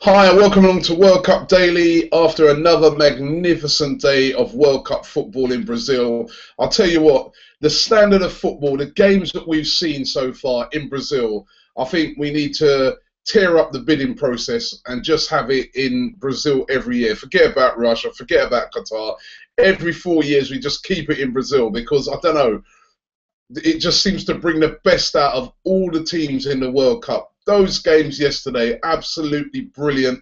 Hi, and welcome along to World Cup Daily after another magnificent day of World Cup football in Brazil. I'll tell you what, the standard of football, the games that we've seen so far in Brazil, I think we need to tear up the bidding process and just have it in Brazil every year. Forget about Russia, forget about Qatar. Every 4 years we just keep it in Brazil because, I don't know, it just seems to bring the best out of all the teams in the World Cup. Those games yesterday, absolutely brilliant.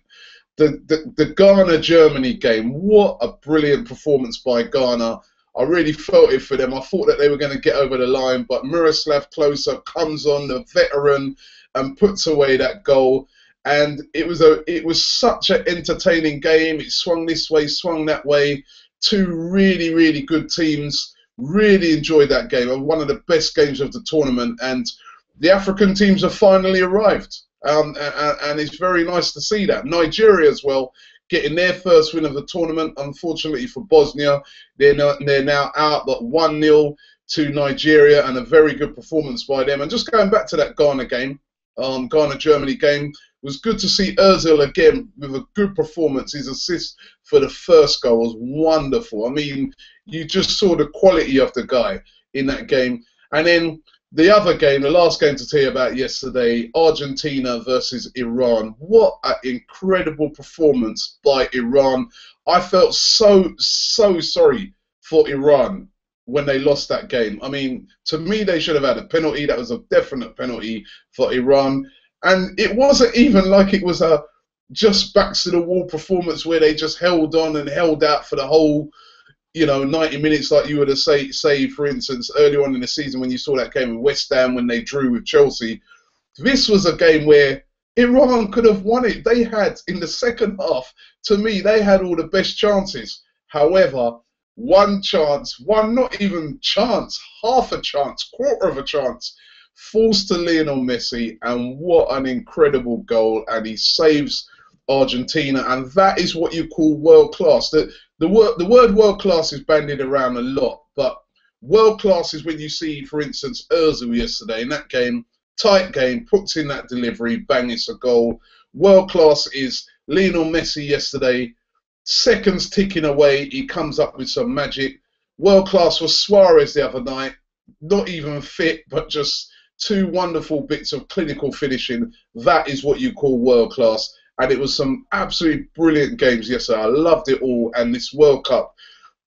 The Ghana-Germany game, what a brilliant performance by Ghana. I really felt it for them. I thought that they were going to get over the line, but Miroslav Klose comes on, the veteran, and puts away that goal. And it was such an entertaining game. It swung this way, swung that way. Two really, really good teams. Really enjoyed that game. One of the best games of the tournament, and the African teams have finally arrived, and it's very nice to see that. Nigeria as well, getting their first win of the tournament. Unfortunately for Bosnia, they're now out, but 1-0 to Nigeria, and a very good performance by them. And just going back to that Ghana game, Ghana-Germany game, it was good to see Ozil again with a good performance. His assist for the first goal was wonderful. I mean, you just saw the quality of the guy in that game. And then the other game, the last game to tell you about yesterday, Argentina versus Iran. What an incredible performance by Iran. I felt so sorry for Iran when they lost that game. I mean, to me, they should have had a penalty. That was a definite penalty for Iran. And it wasn't even like it was a just backs to the wall performance where they just held on and held out for the whole, 90 minutes, like you would have say, for instance, earlier on in the season when you saw that game with West Ham when they drew with Chelsea. This was a game where Iran could have won it. They had, in the second half, to me, they had all the best chances. However, one chance, not even chance, half a chance, quarter of a chance, falls to Lionel Messi, and what an incredible goal, and he saves Argentina, and that is what you call world class. The word world class is bandied around a lot, but world class is when you see, for instance, Ozil yesterday in that game, tight game, puts in that delivery, bang, it's a goal. World class is Lionel Messi yesterday, seconds ticking away, he comes up with some magic. World class was Suarez the other night, not even fit, but just two wonderful bits of clinical finishing. That is what you call world class. And it was some absolutely brilliant games yesterday. I loved it all. And this World Cup,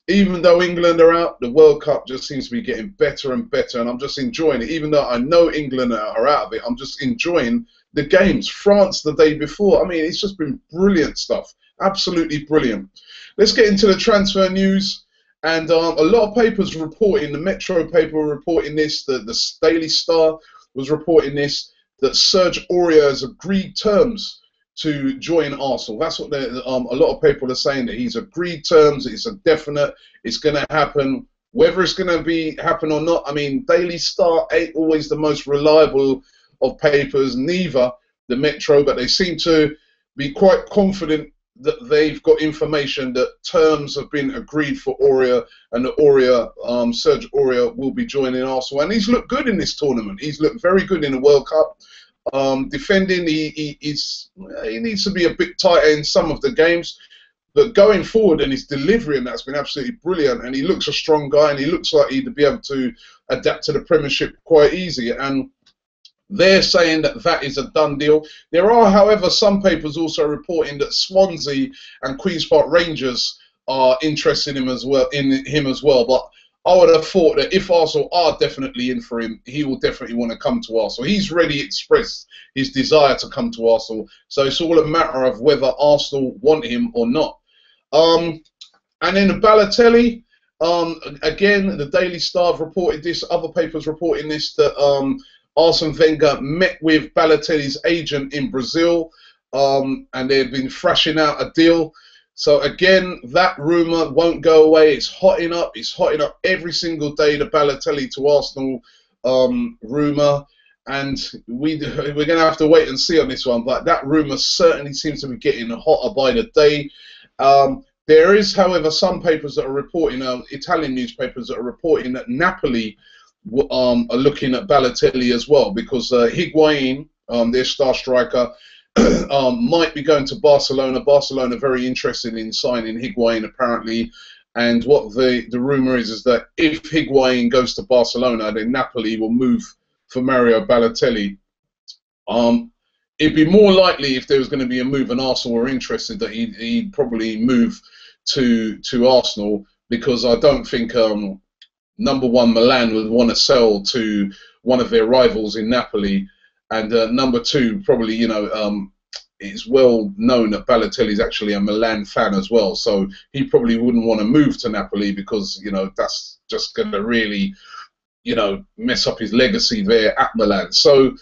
even though England are out, the World Cup just seems to be getting better and better. And I'm just enjoying it. Even though I know England are out of it, I'm just enjoying the games. France the day before. I mean, it's just been brilliant stuff. Absolutely brilliant. Let's get into the transfer news. And a lot of papers reporting, the Metro paper reporting this, the Daily Star was reporting this, that Serge Aurier has agreed terms to join Arsenal. That's what a lot of people are saying, that he's agreed terms, it's a definite, it's going to happen. Whether it's going to happen or not, I mean, Daily Star ain't always the most reliable of papers, neither the Metro, but they seem to be quite confident that they've got information that terms have been agreed for Aurier, and that Serge Aurier will be joining Arsenal. And he's looked good in this tournament. He's looked very good in the World Cup. Defending, he needs to be a bit tighter in some of the games, but going forward and his delivery, and that's been absolutely brilliant. And he looks a strong guy, and he looks like he'd be able to adapt to the Premiership quite easy. And they're saying that that is a done deal. There are, however, some papers also reporting that Swansea and Queen's Park Rangers are interested in him as well. But I would have thought that if Arsenal are definitely in for him, he will definitely want to come to Arsenal. He's already expressed his desire to come to Arsenal. So it's all a matter of whether Arsenal want him or not. And then Balotelli, again, the Daily Star have reported this, other papers reporting this, that Arsene Wenger met with Balotelli's agent in Brazil, and they've been thrashing out a deal. So again, that rumour won't go away. It's hotting up. It's hotting up every single day, the Balotelli to Arsenal rumour. And we're going to have to wait and see on this one. But that rumour certainly seems to be getting hotter by the day. There is, however, some papers that are reporting, Italian newspapers that are reporting that Napoli are looking at Balotelli as well, because Higuain, their star striker, might be going to Barcelona. Barcelona very interested in signing Higuain apparently, and what the rumor is that if Higuain goes to Barcelona, then Napoli will move for Mario Balotelli. It'd be more likely if there was going to be a move and Arsenal were interested that he'd probably move to Arsenal, because I don't think number one, Milan would want to sell to one of their rivals in Napoli, and number two, probably, you know, it's well known that Balotelli is actually a Milan fan as well, so he probably wouldn't want to move to Napoli because, you know, that's just going to really, you know, mess up his legacy there at Milan. So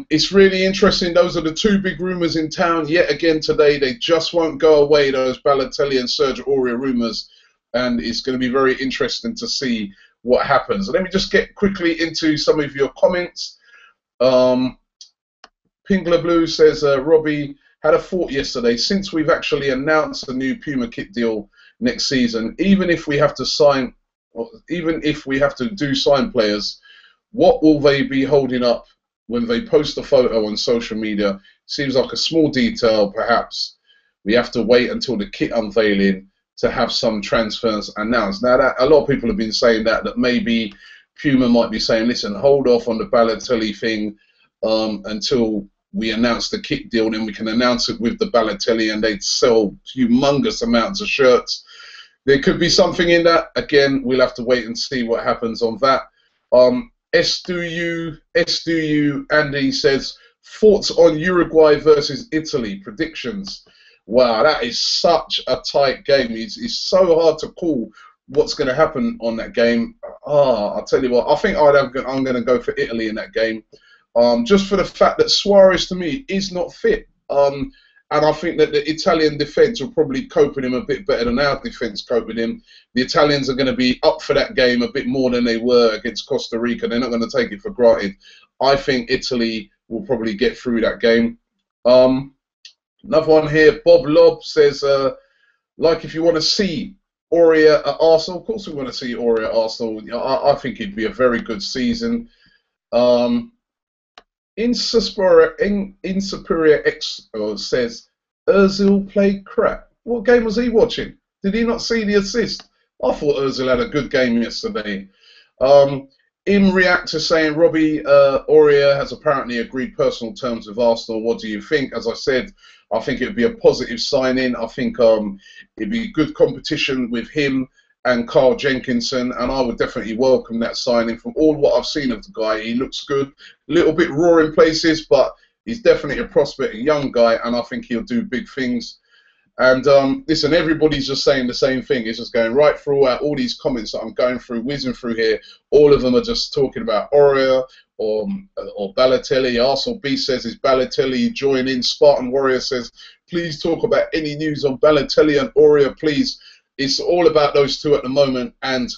it's really interesting. Those are the two big rumours in town yet again today. They just won't go away, those Balotelli and Serge Aurier rumours, and it's going to be very interesting to see what happens. Let me just get quickly into some of your comments. Pingler Blue says, Robbie had a thought yesterday. Since we've actually announced a new Puma kit deal next season, even if we have to sign, even if we have to do sign players, what will they be holding up when they post a photo on social media? Seems like a small detail, perhaps. We have to wait until the kit unveiling to have some transfers announced. Now, that a lot of people have been saying that maybe Puma might be saying, listen, hold off on the Balotelli thing until we announce the kit deal, then we can announce it with the Balotelli, and they'd sell humongous amounts of shirts. There could be something in that. Again, we'll have to wait and see what happens on that. S-do-you, Andy says, thoughts on Uruguay versus Italy, predictions. Wow, that is such a tight game. It's so hard to call what's going to happen on that game. I'll tell you what, I think I'm going to go for Italy in that game. Just for the fact that Suarez, to me, is not fit. And I think that the Italian defence will probably cope with him a bit better than our defence cope with him. The Italians are going to be up for that game a bit more than they were against Costa Rica. They're not going to take it for granted. I think Italy will probably get through that game. Another one here, Bob Lobb says, like if you want to see Aurier at Arsenal, of course we want to see Aurier at Arsenal. I think it'd be a very good season. Insuperior X says, Ozil played crap. What game was he watching? Did he not see the assist? I thought Ozil had a good game yesterday. In Reactor saying, Robbie, Aurier has apparently agreed personal terms with Arsenal. What do you think? As I said, I think it would be a positive signing. I think it'd be good competition with him and Carl Jenkinson, and I would definitely welcome that signing. From all what I've seen of the guy, he looks good. A little bit raw in places, but he's definitely a prospect, a young guy, and I think he'll do big things. And listen, everybody's just saying the same thing. It's just going right through all these comments that I'm going through, whizzing through here. All of them are just talking about Aurier or Balotelli. Arsenal B says, is Balotelli joining? Spartan Warrior says, please talk about any news on Balotelli and Aurier, please. It's all about those two at the moment, and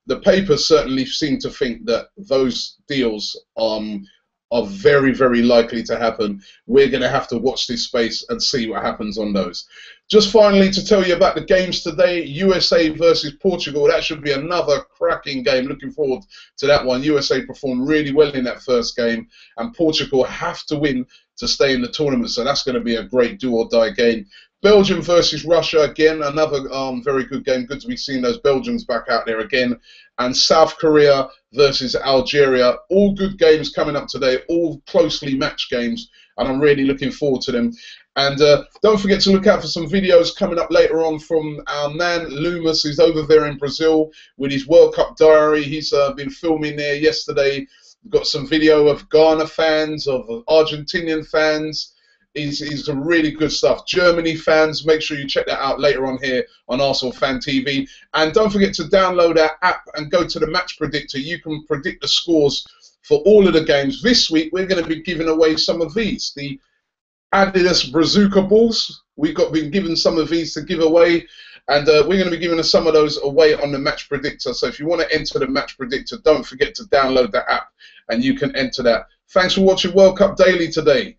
the papers certainly seem to think that those deals are very, very likely to happen. We're going to have to watch this space and see what happens on those. Just finally to tell you about the games today, USA versus Portugal. That should be another cracking game. Looking forward to that one. USA performed really well in that first game, and Portugal have to win to stay in the tournament, so that's going to be a great do-or-die game. Belgium versus Russia, again, another very good game. Good to be seeing those Belgians back out there again. And South Korea versus Algeria. All good games coming up today, all closely matched games, and I'm really looking forward to them. And don't forget to look out for some videos coming up later on from our man Loomis, who's over there in Brazil with his World Cup diary. He's been filming there yesterday. We've got some video of Ghana fans, of Argentinian fans. He's some really good stuff. Germany fans, make sure you check that out later on here on Arsenal Fan TV. And don't forget to download our app and go to the Match Predictor. You can predict the scores for all of the games. This week, we're going to be giving away some of these. The Adidas Brazuca balls. We've been given some of these to give away. And we're going to be giving some of those away on the Match Predictor. So if you want to enter the Match Predictor, don't forget to download the app and you can enter that. Thanks for watching World Cup Daily today.